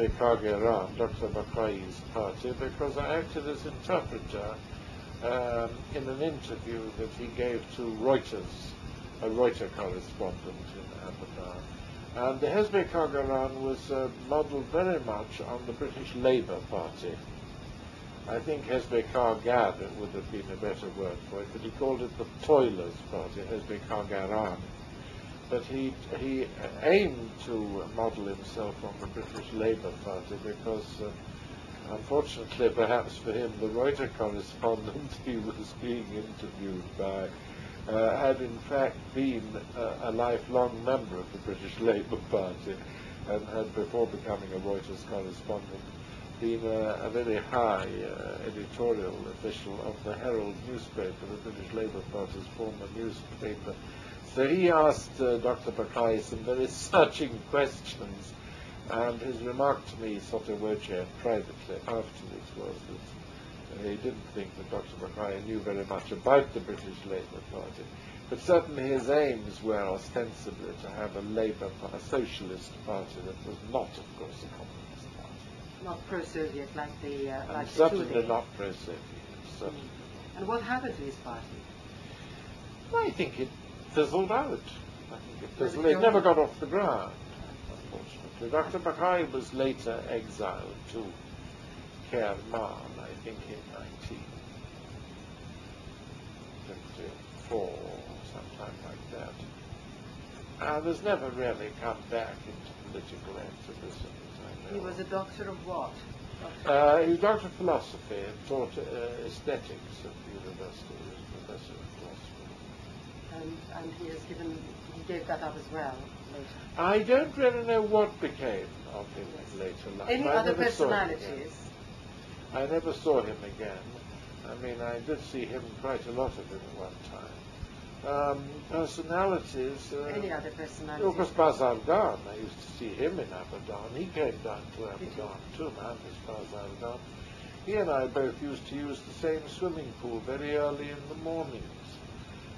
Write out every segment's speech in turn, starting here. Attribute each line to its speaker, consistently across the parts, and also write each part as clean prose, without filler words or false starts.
Speaker 1: Iran, Dr. Bakrai's party, because I acted as interpreter in an interview that he gave to Reuters, a Reuters correspondent in Abadan. And the Hezbollah Iran was modelled very much on the British Labour Party. I think Hezbollah Gad would have been a better word for it, but he called it the Toilers Party, Hezbollah Iran. But he aimed to model himself on the British Labour Party because, unfortunately, perhaps for him, the Reuters correspondent he was being interviewed by had in fact been a lifelong member of the British Labour Party and had, before becoming a Reuters correspondent, been a very high editorial official of the Herald newspaper, the British Labour Party's former newspaper. So he asked Dr. Bakai some very searching questions, and his remark to me, sort of privately afterwards, was that he didn't think that Dr. Bakai knew very much about the British Labour Party, but certainly his aims were ostensibly to have a socialist party that was not, of course, a communist party.
Speaker 2: Not pro-Soviet like the like
Speaker 1: certainly not pro-Soviet. Certainly.
Speaker 2: And what happened to his party?
Speaker 1: I think it fizzled out. I think it fizzled. It never got off the ground, unfortunately. Dr. Bakai was later exiled to Kerman, I think in 1954, sometime like that. And has never really come back into political activism, as I know.
Speaker 2: He was a doctor of what?
Speaker 1: He was a doctor of philosophy and taught aesthetics at the university. He was a professor of philosophy.
Speaker 2: And he gave that up as well later.
Speaker 1: I don't really know what became of him in later life.
Speaker 2: Any other personalities?
Speaker 1: I never saw him again. I mean, I did see him, quite a lot of him at one time. Personalities.
Speaker 2: Any other personalities?
Speaker 1: Of course, Bazargan. I used to see him in Abadan. He came down to Abadan too, Mohammed Bazargan. He and I both used to use the same swimming pool very early in the mornings.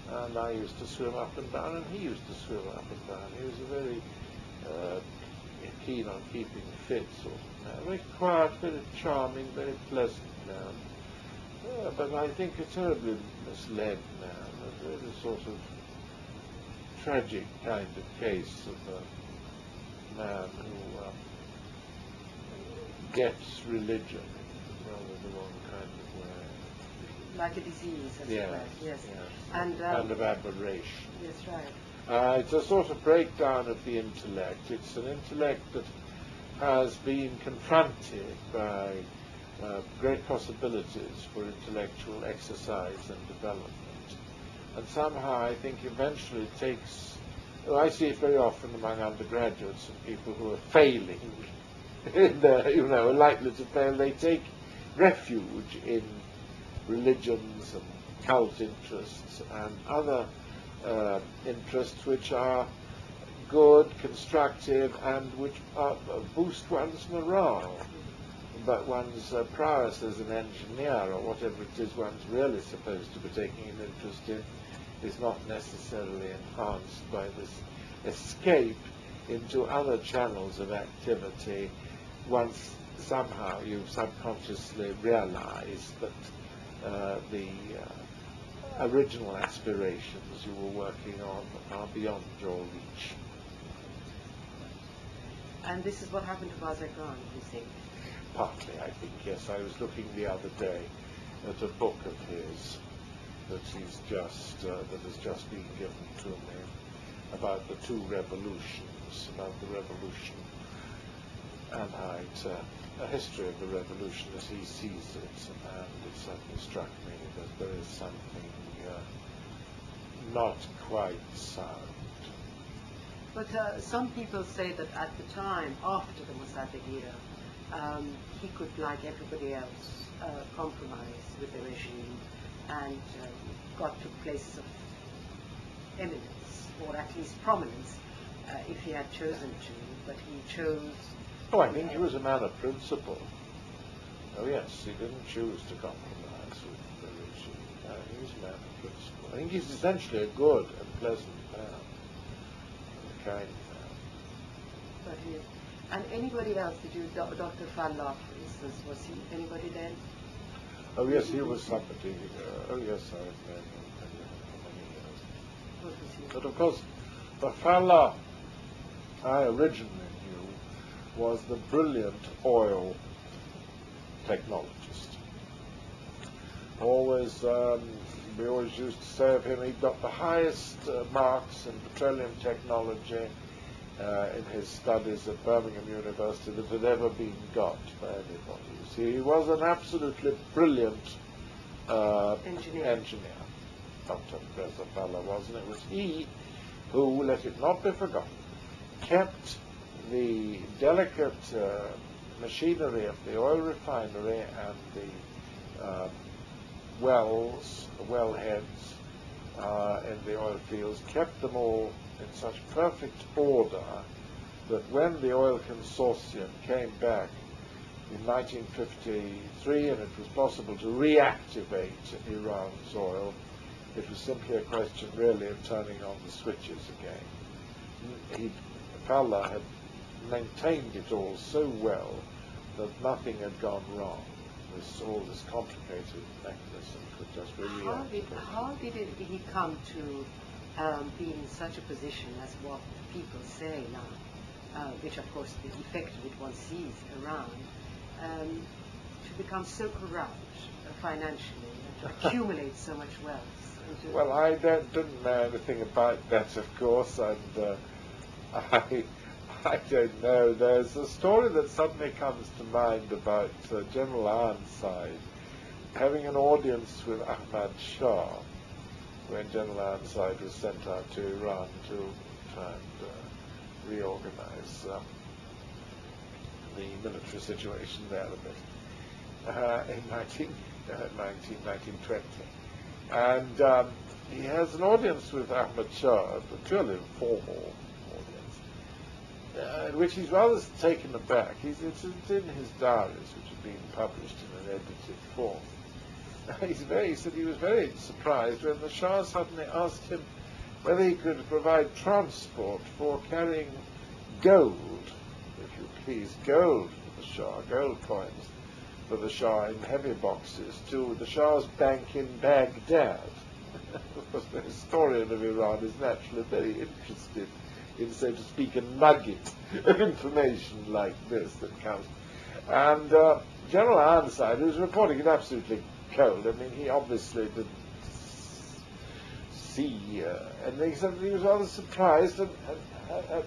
Speaker 1: And I used to swim up and down, and he used to swim up and down. He was a very keen on keeping fit sort of man. Very quiet, very charming, very pleasant man. But I think a terribly misled man, a very sort of tragic kind of case of a man who gets religion in rather the wrong kind of way.
Speaker 2: Like a disease, as
Speaker 1: yes,
Speaker 2: it were. Yes.
Speaker 1: Yes.
Speaker 2: And
Speaker 1: kind of aberration.
Speaker 2: Yes, right.
Speaker 1: It's a sort of breakdown of the intellect. It's an intellect that has been confronted by great possibilities for intellectual exercise and development. And somehow I think eventually it takes, I see it very often among undergraduates and people who are failing, are likely to fail. They take refuge in religions and cult interests and other interests which are good, constructive, and which boost one's morale. But one's prowess as an engineer or whatever it is one's really supposed to be taking an interest in is not necessarily enhanced by this escape into other channels of activity once somehow you subconsciously realize that the original aspirations you were working on are beyond your reach.
Speaker 2: And this is what happened to Bazargan, you think?
Speaker 1: Partly, I think, yes. I was looking the other day at a book of his that has just been given to me about the two revolutions, about the revolution and how it's a history of the revolution as he sees it, and it certainly struck me that there is something not quite sound.
Speaker 2: But some people say that at the time, after the Mossadegh era, he could, like everybody else, compromise with the regime and got to places of eminence, or at least prominence, if he had chosen to, but he chose...
Speaker 1: Oh, I think he was a man of principle. Oh, yes, he didn't choose to compromise with the regime. He was a man of principle. I think he's essentially a good and pleasant man, a kind man.
Speaker 2: But And anybody else? Did you, Dr. Fallah, for instance, was he anybody then?
Speaker 1: Oh yes, he was somebody. Oh yes, I've known him for many years.
Speaker 2: What was he?
Speaker 1: But of course, the Fallah I originally knew was the brilliant oil technologist. We always used to say of him, he got the highest marks in petroleum technology in his studies at Birmingham University that had ever been got by anybody. You see, he was an absolutely brilliant engineer. Dr. Professor Fallah was, and it was he who, let it not be forgotten, kept the delicate machinery of the oil refinery and the wells, the wellheads in the oil fields, kept them all in such perfect order that when the oil consortium came back in 1953 and it was possible to reactivate Iran's oil, it was simply a question really of turning on the switches again. Fallah had maintained it all so well that nothing had gone wrong. All this complicated mechanism could just really
Speaker 2: How did he come to be in such a position as what people say now, which of course the effect of it one sees around, to become so corrupt financially and to accumulate so much wealth?
Speaker 1: Well, I didn't know anything about that, of course, and I don't know. There's a story that suddenly comes to mind about General Ironside having an audience with Ahmad Shah when General Ironside was sent out to Iran to try and reorganize the military situation there a bit in 1920. And he has an audience with Ahmad Shah, a purely informal audience, in which he's rather taken aback. It's in his diaries, which have been published in an edited form. He said he was very surprised when the Shah suddenly asked him whether he could provide transport for carrying gold, if you please, gold for the Shah, gold coins for the Shah in heavy boxes to the Shah's bank in Baghdad. Of course, the historian of Iran is naturally very interested in, so to speak, a nugget of information like this that comes. And General Ironside, who was reporting it absolutely cold, I mean, he obviously didn't see, and he said he was rather surprised, and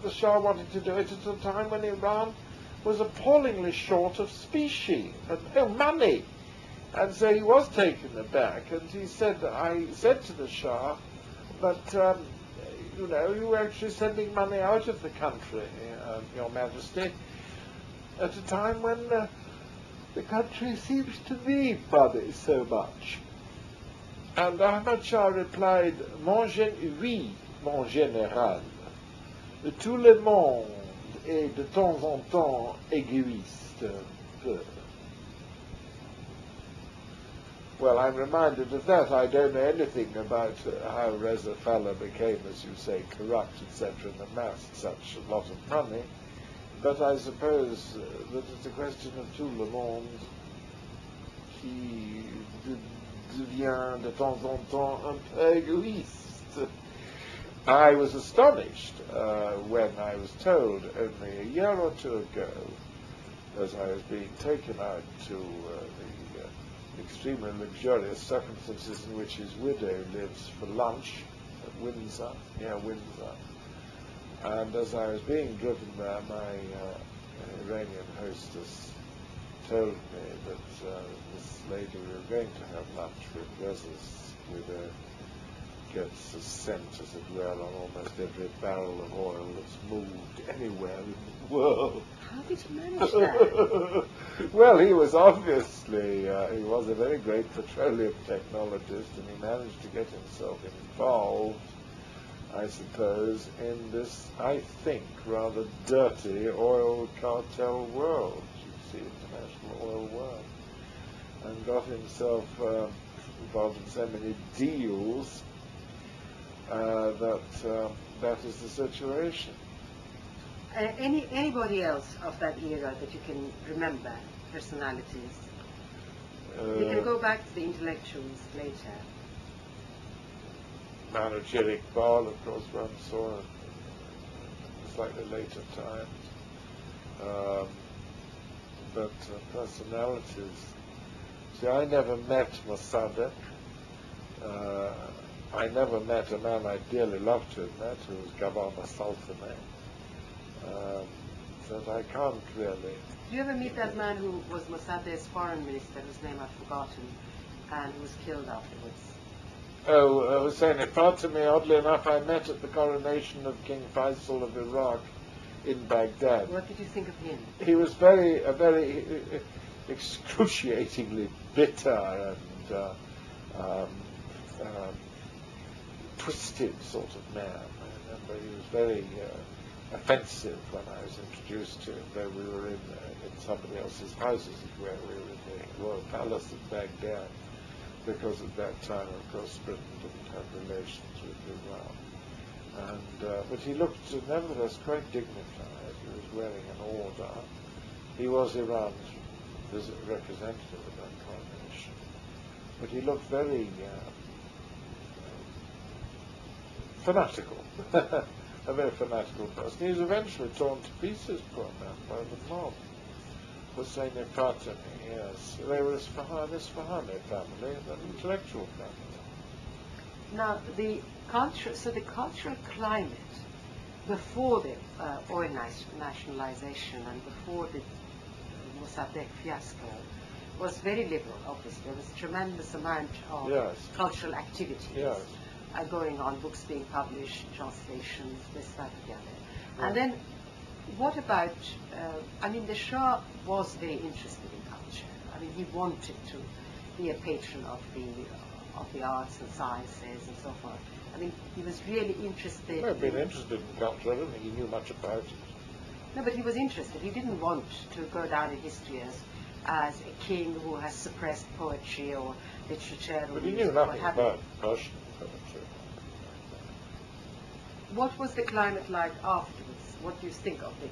Speaker 1: the Shah wanted to do it at a time when Iran was appallingly short of specie and no money. And so he was taken aback, and he said, I said to the Shah, but, you know, you were actually sending money out of the country, Your Majesty, at a time when the country seems to need money so much. And Ahmad Shah replied, oui, mon général, tout le monde est de temps en temps égoïste. Well, I'm reminded of that. I don't know anything about how Reza Fallah became, as you say, corrupt, etc., and amassed such a lot of money. But I suppose that it's a question of tout le monde qui devient de temps en temps un peu égoïste. I was astonished when I was told only a year or two ago, as I was being taken out to the extremely luxurious circumstances in which his widow lives for lunch at Windsor, near Windsor. And as I was being driven there, my Iranian hostess told me that this lady we were going to have lunch with Reza's widow gets a scent, as it were, on almost every barrel of oil that's moved anywhere in the world.
Speaker 2: How did you manage that?
Speaker 1: Well, he was obviously, he was a very great petroleum technologist, and he managed to get himself involved, I suppose, in this, I think, rather dirty oil cartel world, you see, international oil world, and got himself involved in so many deals that is the situation.
Speaker 2: Anybody else of that era that you can remember, personalities? We can go back to the intellectuals later.
Speaker 1: Manageric Ball, of course, one saw in slightly later times. But personalities. See, I never met Mossadegh. I never met a man I'd dearly loved to have met, who was Governor Sultanate. That I can't really.
Speaker 2: Did you ever meet that man who was Mossadegh's foreign minister, whose name I've forgotten, and who was killed afterwards?
Speaker 1: Oh, Hussein Fatimi, oddly enough, I met at the coronation of King Faisal of Iraq in Baghdad.
Speaker 2: What did you think of him?
Speaker 1: He was very excruciatingly bitter and twisted sort of man. I remember he was very offensive when I was introduced to him, though we were in somebody else's houses, where we were in the Royal Palace of Baghdad, because at that time, of course, Britain didn't have relations with Iran. And, but he looked, nevertheless, quite dignified. He was wearing an order. He was Iran's representative at that coronation. But he looked very fanatical. A very fanatical person. He was eventually torn to pieces, poor man, by the mob. Hussein Fatimi, yes. They were this Fahami family, an intellectual family.
Speaker 2: Now, the cultural climate before the oil nationalization and before the Mossadegh fiasco was very liberal, obviously. There was a tremendous amount of cultural activities going on, books being published, translations, this, that, the other. And then, what about, I mean, the Shah was very interested in culture. I mean, he wanted to be a patron of the arts and sciences and so forth. I mean, he was really interested.
Speaker 1: Well, been interested in culture. I don't think he knew much about it.
Speaker 2: No, but he was interested. He didn't want to go down in history as a king who has suppressed poetry or literature.
Speaker 1: But he knew nothing about Persian poetry.
Speaker 2: What was the climate like afterwards? What do you think of the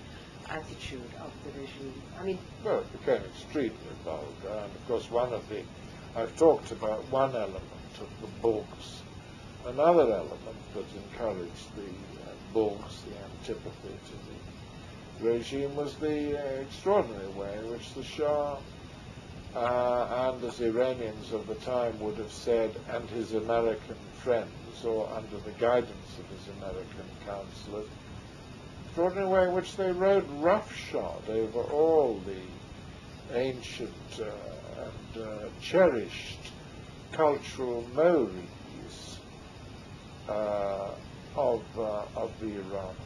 Speaker 2: attitude of the regime? I mean,
Speaker 1: well, it became extremely vulgar, and of course I've talked about one element of the books. Another element that encouraged the books, the antipathy to the regime, was the extraordinary way in which the Shah and, as Iranians of the time would have said, and his American friends, or under the guidance of his American counselors, extraordinary way in which they rode roughshod over all the ancient and cherished cultural mores of the Iranians.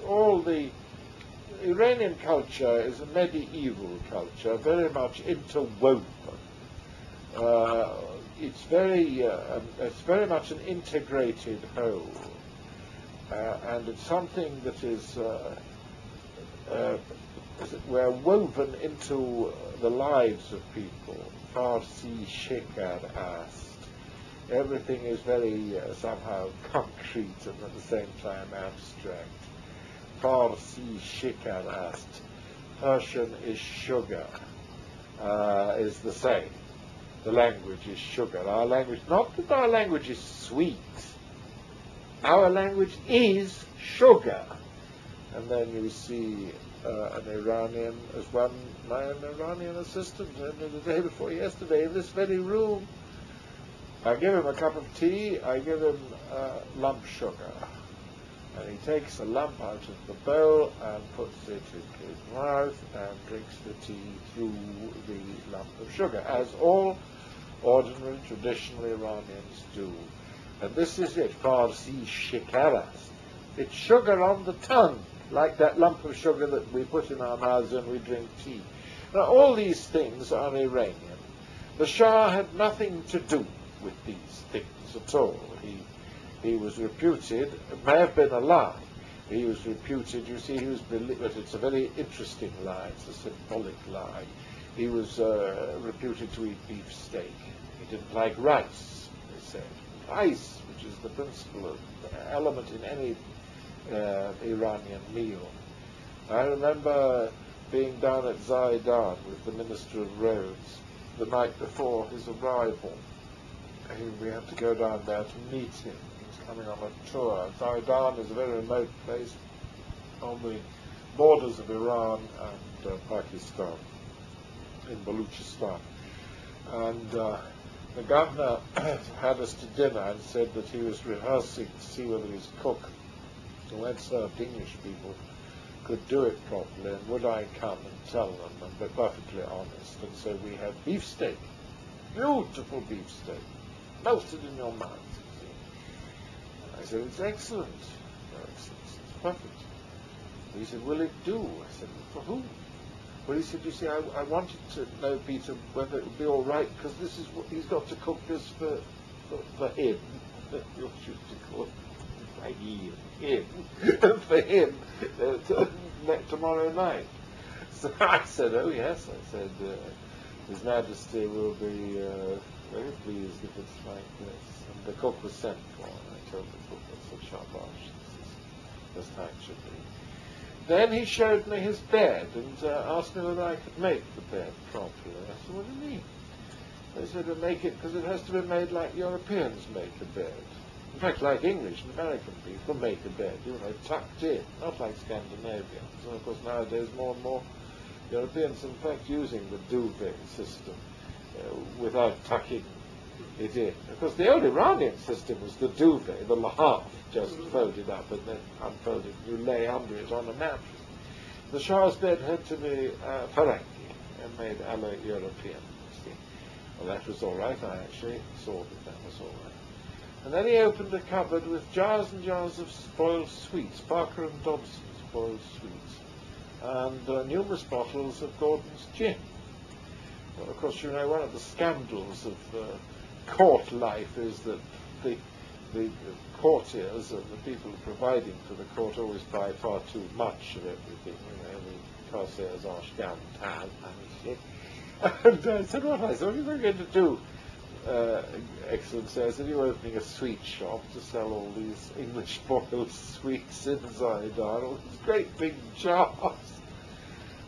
Speaker 1: All the Iranian culture is a medieval culture, very much interwoven. It's very much an integrated whole, and it's something that is, as it were, woven into the lives of people. Farsi shikar ast. Everything is very somehow concrete and at the same time abstract. Farsi shikar ast. Persian is sugar, is the same. The language is sugar. Our language, not that our language is sweet. Our language is sugar. And then you see an Iranian, as my Iranian assistant the day before yesterday in this very room. I give him a cup of tea, I give him lump sugar. And he takes a lump out of the bowl and puts it in his mouth and drinks the tea through the lump of sugar, as all ordinary, traditional Iranians do. And this is it, Farsi shikaras. It's sugar on the tongue, like that lump of sugar that we put in our mouths when we drink tea. Now, all these things are Iranian. The Shah had nothing to do with these things at all. He was reputed, it may have been a lie, he was reputed, you see, but it's a very interesting lie, it's a symbolic lie. He was reputed to eat beef steak. He didn't like rice, they said. Rice which is the principal element in any Iranian meal. I remember being down at Zaidan with the Minister of Roads the night before his arrival. We had to go down there to meet him. He was coming on a tour. Zaidan is a very remote place on the borders of Iran and Pakistan, in Baluchistan. And the governor had us to dinner and said that he was rehearsing to see whether his cook, who had served English people, could do it properly, and would I come and tell them and be perfectly honest. And so we had beefsteak, beautiful beefsteak, melted in your mouth. You see. I said, it's excellent. Your Excellency, it's perfect. He said, will it do? I said, for whom? Well, he said, you see, I wanted to know, Peter, whether it would be all right, because this is what he's got to cook this for him. You're to call him for him tomorrow night. So I said, oh yes, I said, His Majesty will be very pleased if it's like this. And the cook was sent for, and I told the cook, I said, Shabash, this is just how it should be. Then he showed me his bed and asked me whether I could make the bed properly. I said, what do you mean? They said, to make it, because it has to be made like Europeans make a bed. In fact, like English and American people make a bed, you know, tucked in, not like Scandinavians. And of course nowadays more and more Europeans, in fact, using the duvet system without tucking it in. Because the old Iranian system was the duvet, the lahaf, just folded up and then unfolded. You lay under it on a mattress. The Shah's bed had to be Farangi and made a la European. Well, that was all right. I actually saw that was all right. And then he opened a cupboard with jars and jars of spoiled sweets, Parker and Dobson's spoiled sweets, and numerous bottles of Gordon's gin. Well, of course, you know, one of the scandals of court life is that the courtiers and the people providing for the court always buy far too much of everything. You know, the corsairs are scantal, and I said, what are you going to do? Excellency, I said, you're opening a sweet shop to sell all these English boiled sweets in Zaidan, all these great big jars,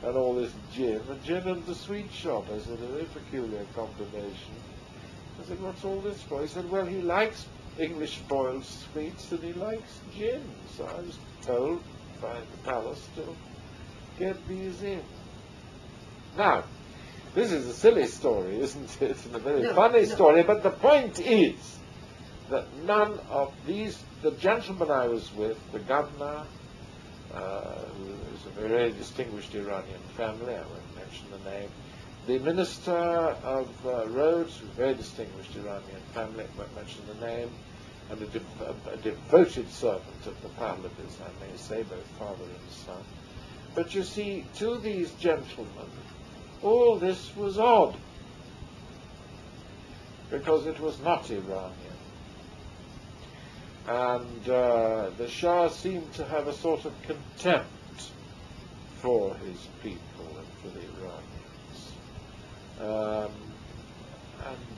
Speaker 1: and all this gin, the gin and the sweet shop. I said, a very peculiar combination. I said, what's all this for? He said, well, he likes English boiled sweets and he likes gin. So I was told by the palace to get these in. Now, this is a silly story, isn't it? And a very funny story, but the point is that none of these, the gentleman I was with, the governor, who is a very distinguished Iranian family, I won't mention the name, the Minister of Roads, who is a very distinguished Iranian family, I won't mention the name, and a devoted servant of the Pahlavis, I may say, both father and son. But you see, to these gentlemen, all this was odd, because it was not Iranian. And the Shah seemed to have a sort of contempt for his people and for the Iranians. And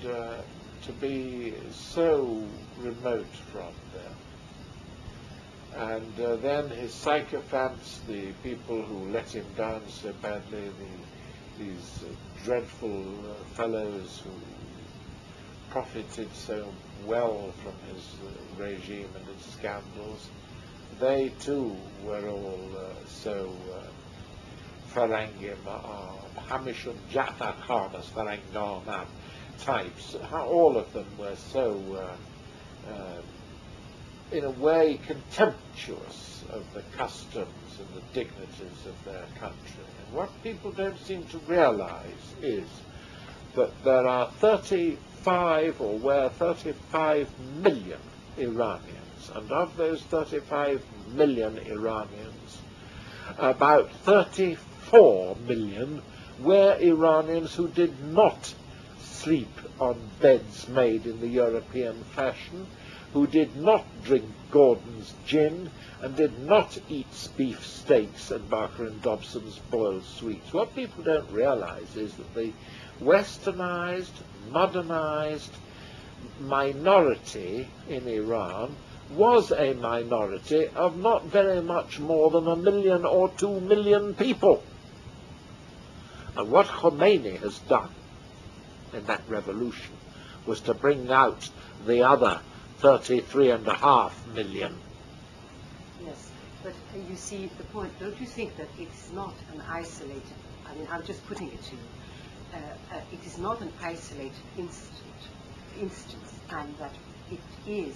Speaker 1: to be so remote from them. And then his sycophants, the people who let him down so badly, these dreadful fellows who profited so well from his regime and its scandals, they too were all so Farangim, Hamishun Jafar Khan as Farangam types. All of them were so, in a way, contemptuous of the customs and the dignities of their country. And what people don't seem to realize is that there are 35 million Iranians, and of those 35 million Iranians, about 34 million were Iranians who did not sleep on beds made in the European fashion, who did not drink Gordon's gin, and did not eat beef steaks and Barker and Dobson's boiled sweets. What people don't realize is that the westernized, modernized, minority in Iran was a minority of not very much more than 1 million or 2 million people. And what Khomeini has done in that revolution was to bring out the other 33.5 million.
Speaker 2: Yes, but you see the point. Don't you think that it's not an isolated, I mean, I'm just putting it to you, it is not an isolated instance, and that it is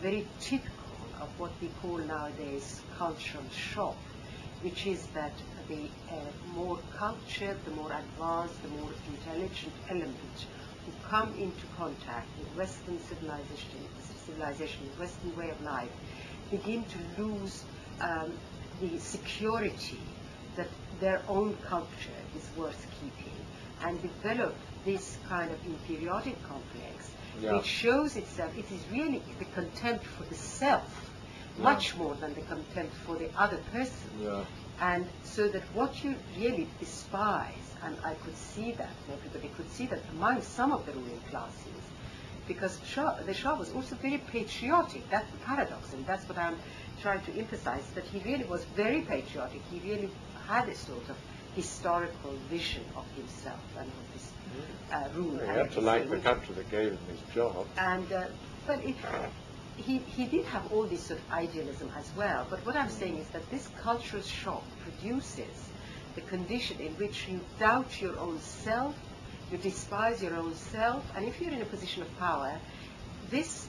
Speaker 2: very typical of what we call nowadays cultural shock, which is that the more cultured, the more advanced, the more intelligent element who come into contact with Western civilization, Western way of life, begin to lose the security that their own culture is worth keeping, and develop this kind of inferiority complex, which shows itself, it is really the contempt for the self, much more than the contempt for the other person. And so that what you really despise, and I could see that, and everybody could see that among some of the ruling classes, because the Shah was also very patriotic. That's the paradox, and that's what I'm trying to emphasize, that he really was very patriotic. He really had a sort of historical vision of himself and of his rule.
Speaker 1: He had to like the country that gave him his job.
Speaker 2: And but he did have all this sort of idealism as well. But what I'm saying is that this cultural shock produces the condition in which you doubt your own self, you despise your own self, and if you're in a position of power, this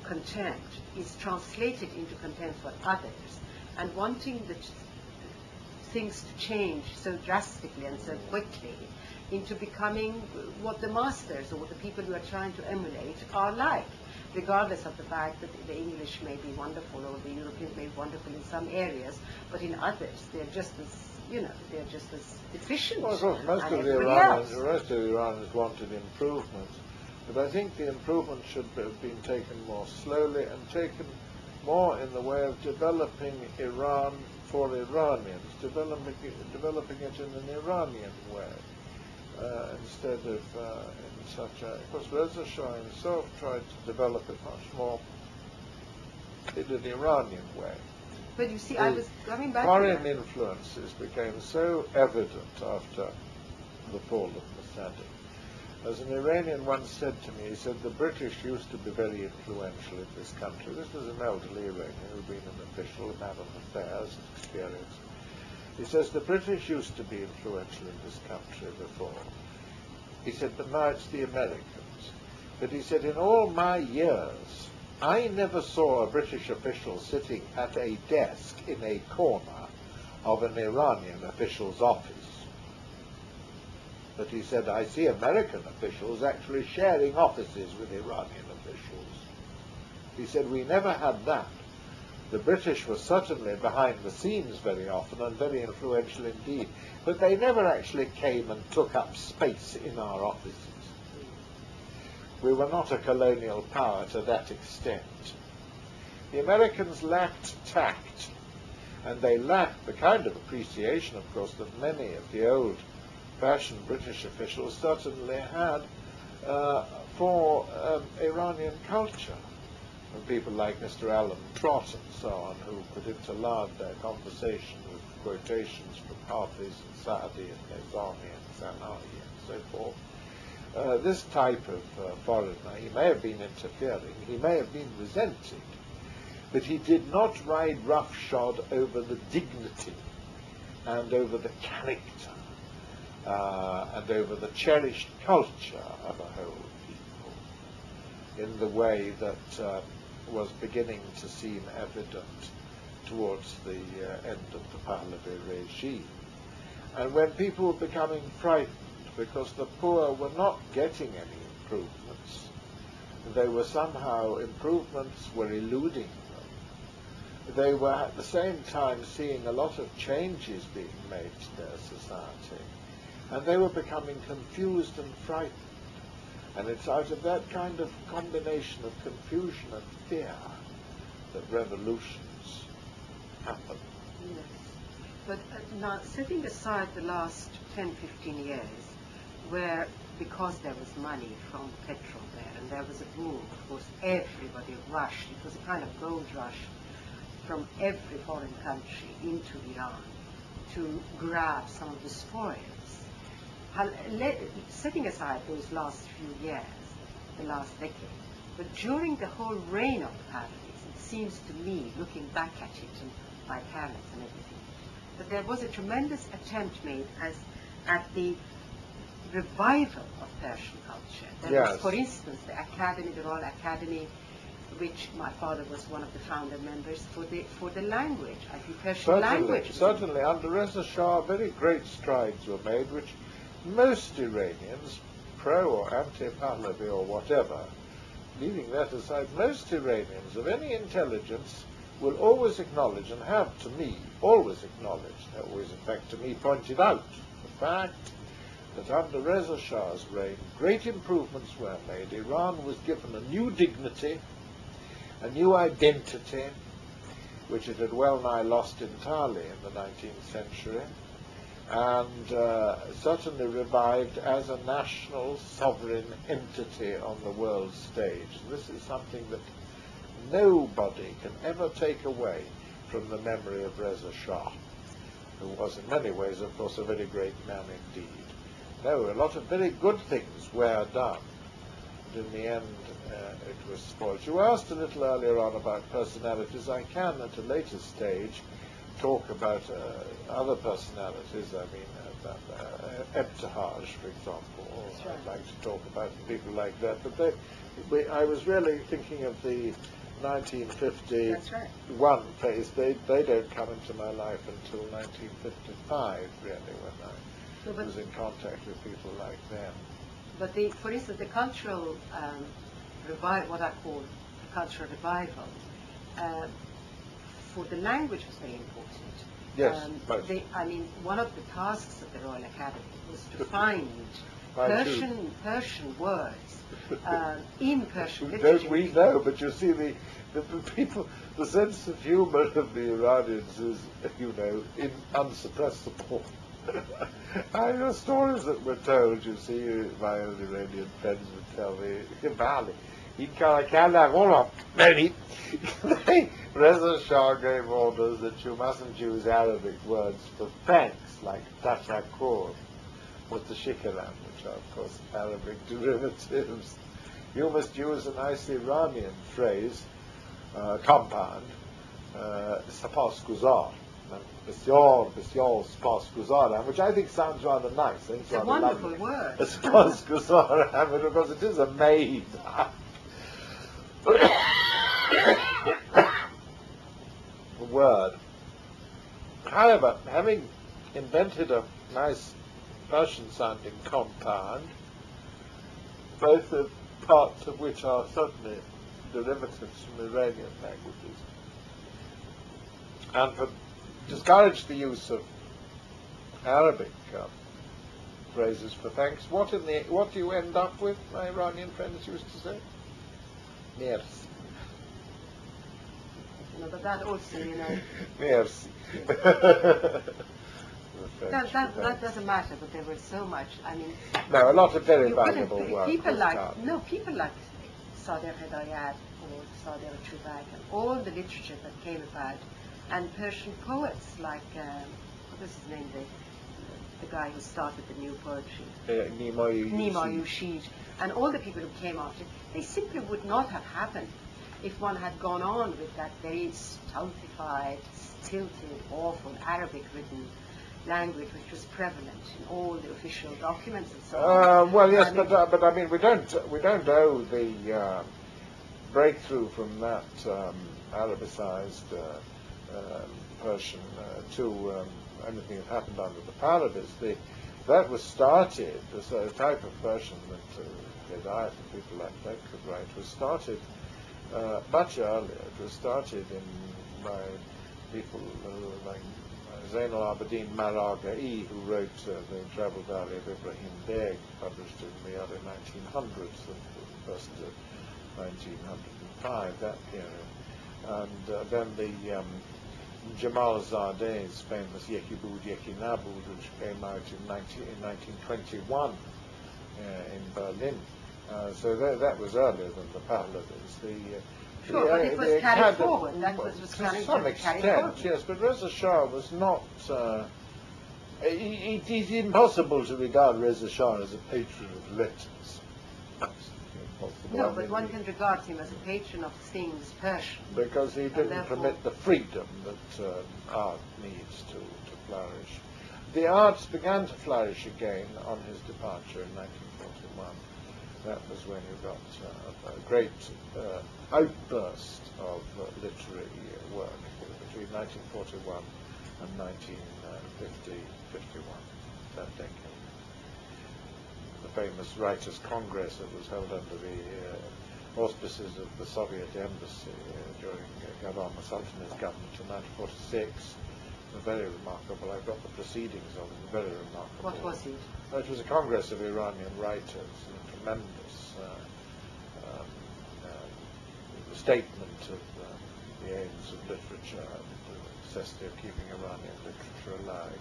Speaker 2: contempt is translated into contempt for others, and wanting the things to change so drastically and so quickly into becoming what the masters or what the people you are trying to emulate are like, regardless of the fact that the English may be wonderful or the Europeans may be wonderful in some areas, but in others they're just as, they're just as deficient.
Speaker 1: Well, of course, most of the Iranians wanted improvement, but I think the improvement should have been taken more slowly and taken more in the way of developing Iran for Iranians, developing it in an Iranian way, instead of in such a... Of course, Reza Shah himself tried to develop it much more in an Iranian way.
Speaker 2: But you see, I was coming back
Speaker 1: foreign
Speaker 2: to that.
Speaker 1: influences became so evident after the fall of Mossadegh. As an Iranian once said to me, he said, the British used to be very influential in this country. This was an elderly Iranian who had been an official, a man of affairs and experience. He says, the British used to be influential in this country before. He said, but now it's the Americans. But he said, in all my years, I never saw a British official sitting at a desk in a corner of an Iranian official's office. But he said, I see American officials actually sharing offices with Iranian officials. He said, we never had that. The British were certainly behind the scenes very often and very influential indeed, but they never actually came and took up space in our offices. We were not a colonial power to that extent. The Americans lacked tact, and they lacked the kind of appreciation, of course, that many of the old-fashioned British officials certainly had for Iranian culture. And people like Mr. Alan Trott and so on, who could interlard their conversation with quotations from Hafiz and Saadi and Nizami and Sana'i and so forth. This type of foreigner, he may have been interfering, he may have been resented, but he did not ride roughshod over the dignity and over the character and over the cherished culture of a whole people in the way that was beginning to seem evident towards the end of the Pahlavi regime. And when people were becoming frightened because the poor were not getting any improvements, they were somehow, improvements were eluding them. They were at the same time seeing a lot of changes being made to their society, and they were becoming confused and frightened. And it's out of that kind of combination of confusion and fear that revolutions happen.
Speaker 2: Yes. But now, setting aside the last 10, 15 years, where because there was money from petrol there, and there was a boom, of course, everybody rushed. It was a kind of gold rush from every foreign country into Iran to grab some of the spoils. Setting aside those last few years, the last decade, but during the whole reign of the Pahlavis, it seems to me, looking back at it, and my parents and everything, that there was a tremendous attempt made at the revival of Persian culture. There was, for instance, the Academy, the Royal Academy, which my father was one of the founder members for the language, I think Persian language.
Speaker 1: Certainly, under Reza Shah, very great strides were made, which most Iranians, pro or anti-Pahlavi or whatever, leaving that aside, most Iranians of any intelligence will always acknowledge, and have to me always acknowledged, always in fact to me pointed out, the fact that under Reza Shah's reign great improvements were made. Iran was given a new dignity, a new identity, which it had well nigh lost entirely in the 19th century, and certainly revived as a national sovereign entity on the world stage. This is something that nobody can ever take away from the memory of Reza Shah, who was in many ways, of course, a very great man indeed. No, a lot of very good things were done, and in the end it was spoiled. You asked a little earlier on about personalities. I can, at a later stage, talk about other personalities. I mean, Ebtihaj, for example.
Speaker 2: Right.
Speaker 1: I'd like to talk about people like that. But I was really thinking of the 1951 phase. They don't come into my life until 1955, really, when I was in contact with people like them.
Speaker 2: But for instance, the cultural revival, what I call the cultural revival, for the language was very important.
Speaker 1: Yes,
Speaker 2: I mean, one of the tasks of the Royal Academy was to find Persian words in Persian literature.
Speaker 1: Don't we know? But you see, the people, the sense of humor of the Iranians is, unsuppressible. I know stories that were told, you see, my own Iranian friends would tell me, Reza Shah gave orders that you mustn't use Arabic words for thanks, like tashakur, with the shikaran, which are, of course, Arabic derivatives. You must use a nice Iranian phrase, compound, sapasguzar, بسیار سپاسگزارم, which I think sounds rather nice.
Speaker 2: It's a wonderful word.
Speaker 1: Sapasguzaram, because it is a maid. Word. However, having invented a nice Persian-sounding compound, both of parts of which are certainly derivatives from Iranian languages, and discouraged the use of Arabic phrases for thanks, what do you end up with, my Iranian friends used to say? Merci.
Speaker 2: No, but that also,
Speaker 1: Merci.
Speaker 2: that doesn't matter, but there was so much, I mean...
Speaker 1: No, a lot of very valuable work.
Speaker 2: People like صادق Hidayat or صادق Chوبek and all the literature that came about, and Persian poets like, what was his name, the guy who started the new poetry? Nimayushid, and all the people who came after, they simply would not have happened if one had gone on with that very stultified, stilted, awful Arabic-written language which was prevalent in all the official documents and so on.
Speaker 1: Well, yes, but I mean, we don't owe the breakthrough from that Arabicized Persian to anything that happened under the Pahlavis. That was started, the type of Persian that Hidayat and people like that could write was started much earlier. It was started by people like Zain al-Abidin Maraghi, who wrote The Travel Valley of Ibrahim Beg, published in the early 1900s, the first 1905, that period. And then the Jamal Zadeh's famous Yeki Bud, Yeki Nabud, which came out in 1921, in Berlin. So that was earlier than the Pahlavis.
Speaker 2: Sure, but it was carried forward. That was
Speaker 1: to some extent, yes, but Reza Shah was not... it is impossible to regard Reza Shah as a patron of letters.
Speaker 2: No, but one can regard him as a patron of things Persian.
Speaker 1: Because he didn't permit the freedom that art needs to flourish. The arts began to flourish again on his departure in 1941. That was when you got a great outburst of literary work between 1941 and 1950-51, that decade. The famous Writers' Congress that was held under the auspices of the Soviet embassy during Gavar Sultan's government in 1946 was very remarkable. I've got the proceedings of it, very remarkable.
Speaker 2: What was it?
Speaker 1: It was a congress of Iranian writers, a tremendous statement of the aims of literature and the necessity of keeping Iranian literature alive.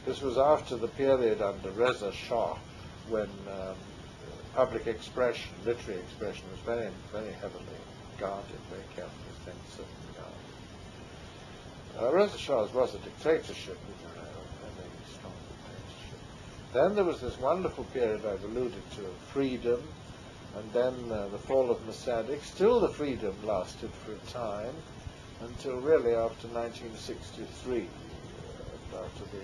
Speaker 1: This was after the period under Reza Shah, when public expression, literary expression, was very, very heavily guarded, very carefully censored and guarded. Reza Shah's was a dictatorship, a very strong dictatorship. Then there was this wonderful period I've alluded to of freedom, and then the fall of Mossadegh. Still the freedom lasted for a time, until really after 1963, after the